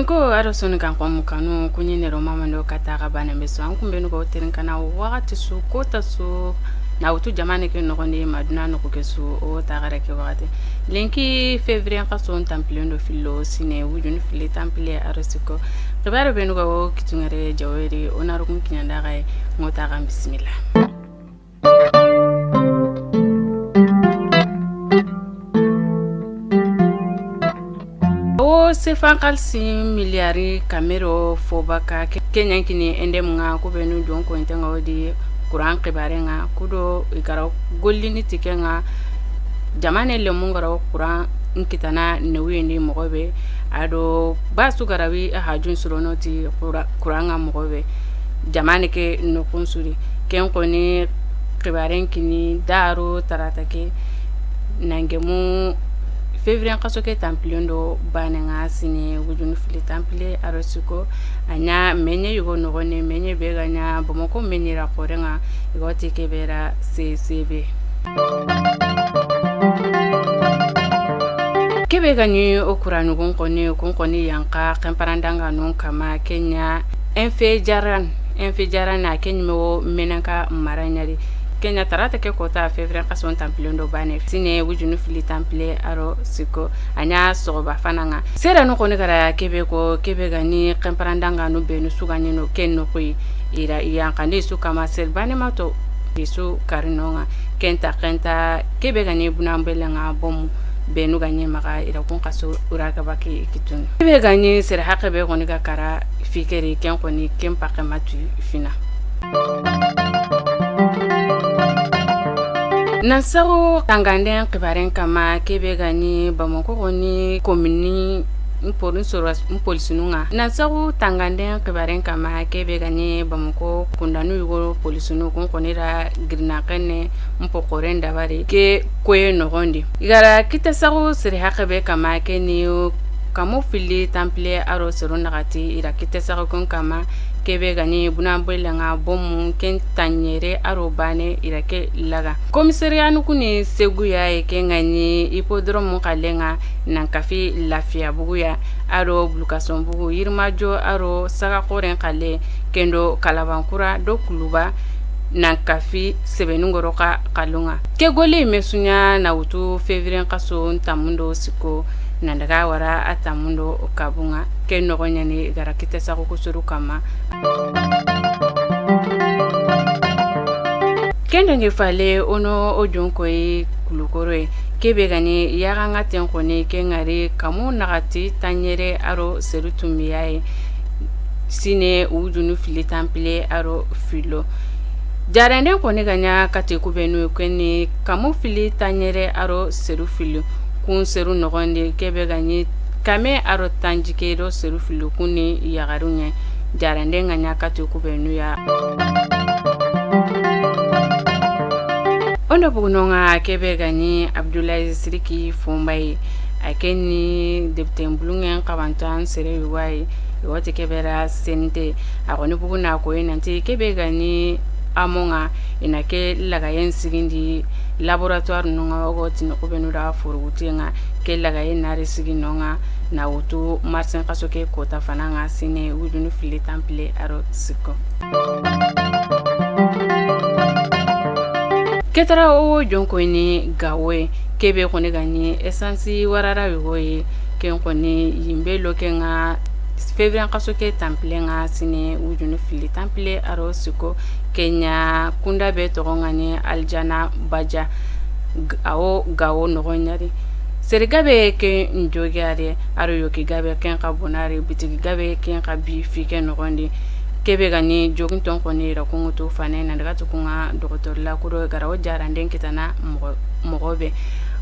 Nko aro sonu kan kwa mukanu kunye nero mama ndo kataka bana meso an kumbenu ko terin kana wakati su kota su na utu jamane ke nogondi maduna no ko kesu o tagara ke wakati lenki février ka son temple ndo fillo sine wujun fili temple aro siko kibaro benu ko kitungare jaweri onaru kun kinyanda ga ngota ga bismillah. Sefan kalsi miliari kamero fobaka Kenya kini ende mga kubenu don ko entenga odi kuran kibare nga kudo ikara gollini tikenga jamane le mungara kuran nkitana newindi mogobe ado basu garawi hajun suronoti kuranga mogobe jamane ke no kunsuri ken ko ni kibare kini daro taratake nangemu février kaso ke temple ndo bananga sine wujun fili temple arosiko anya menye yugo nogone menye beganya bomoko menye ra korenga igoti ke bera CCB kebe ganyi okuranu konkoni yanka kamparandanga non kama Kenya enfe jaran na kenymo menanka maranyari Kenya tarata ke kota février kason temple ndo bane sine wujunu fili temple aro siko anya soba fananga sera no kone kara kebe gani kamparandanga no benu sugani no kenno koi ira yankandi su kama sel bane mato bisu karinonga kenta kebe gani bunambelenga bom benu gani maka ira kun kaso uraka baki kitun kebe gani sera hakabe kone kara fikeri ken koni kempa kematu fina Nasaru tanganden kibaren kama kebe gani bamako goni komini mpori soras mpolisinunga Nasaru tanganden kibaren kama kebe gani bamako kundanu yugo polisinu konira grinakene mpokoren dabari ke koye nogondi igara kitasaru siri hakabe kama keni kamo fili temple aro seru nagati ira kitasaru kon kama kebe gani bunamboyle nga bomu ken tanyere aro bane irake laga komisariya nukuni seguya ke ngani ipodromo kalenga nankafi lafia buguya aro blukason bugu yirmajo aro saga koren kale kendo kalabankura do kuluba nankafi sebenungoro ka kalunga ke gole mesunya na utu février kaso ntamundo siko nandaga wara atamundo okabunga ke nogonyani gara kitesa ko kusuru kama kendenge fale ono ojonkoi kulukoroe kebe gani yaganga tenkone ke ngari kamu nagati tanyere aro serutumiyae sine ujunu fili temple aro filo jarende kone ganya kate kubenu kweni kamu fili tanyere aro serufilo kun seru nogonde kebe gani kame aro tanjikedo seru filo kuni yagarunya jarande nganya kate kubenu ya Ondo bugunonga kebe gani Abdoulaye Siriki Fombai akeni depute mbulungen kabantan sere wai wote kebera sente akoni buguna ko enanti kebe gani amonga inake lagayen sigindi laboratoire nonga ogoti no kubenura furugutenga ke lagayen nare siginonga na utu martin kasoke kota fananga sine wujunu fili temple aro siko Ketara o jonko ni gawe kebe kone gani essence warara yoye ken kone yimbelo kenga février kasoke temple nga sine wujunu fili temple aro siko Kenya kunda be togongani aljana baja awo gawo nogonyari serigabe ke njogare aro yoki gabe ken kabonari bitigi gabe ken kabi fike nogondi kebe gani joginton koni ra kungutu fane na daga tukunga doktor la kuro garawo jaranden kitana mogobe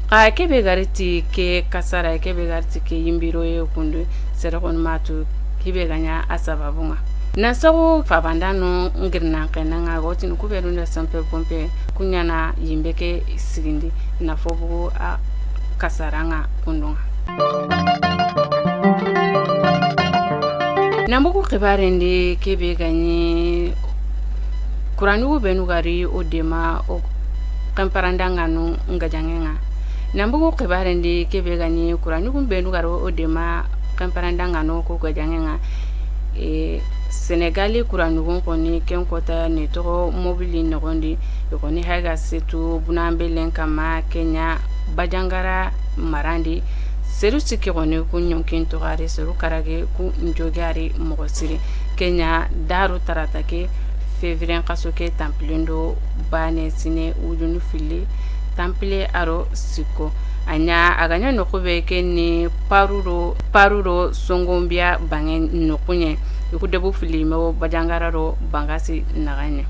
ka kebe gariti ke kasara kebe gariti ke yimbiro ye kundu serakon matu kebe ganya asababunga nasago fabandano ngirna kenanga goti no kuberu na sample pompe kunyana yimbeke sigindi na fobu a kasaranga kundunga Nambuku kibarendi kebe gani kuranu benu gari odema o kamparandanga no ngajangenga Nambuku kibarendi kebe gani kuranu benu gari odema kamparanda ngano ko gajangenga Senegali kuranugon koni ken kota ne to mobili nogondi yokoni haga setu bunambelen kama Kenya bajangara marandi seru siki koni ku nyonkin to gare seru karage ku njogari mogosiri Kenya daru taratake février kasoke tamplindo bane sine ujunu fili tample aro siko anya aganya nokube ke ni paruro songombia bangen nokunye yukudebu fili me bajangara ro bangasi naganya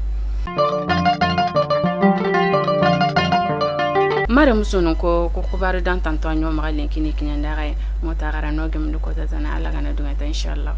mare musono ko kubaru dan tanto anyo magalen kini kinyandare motagara no gemdu ko tazana ala gana dunga inshallah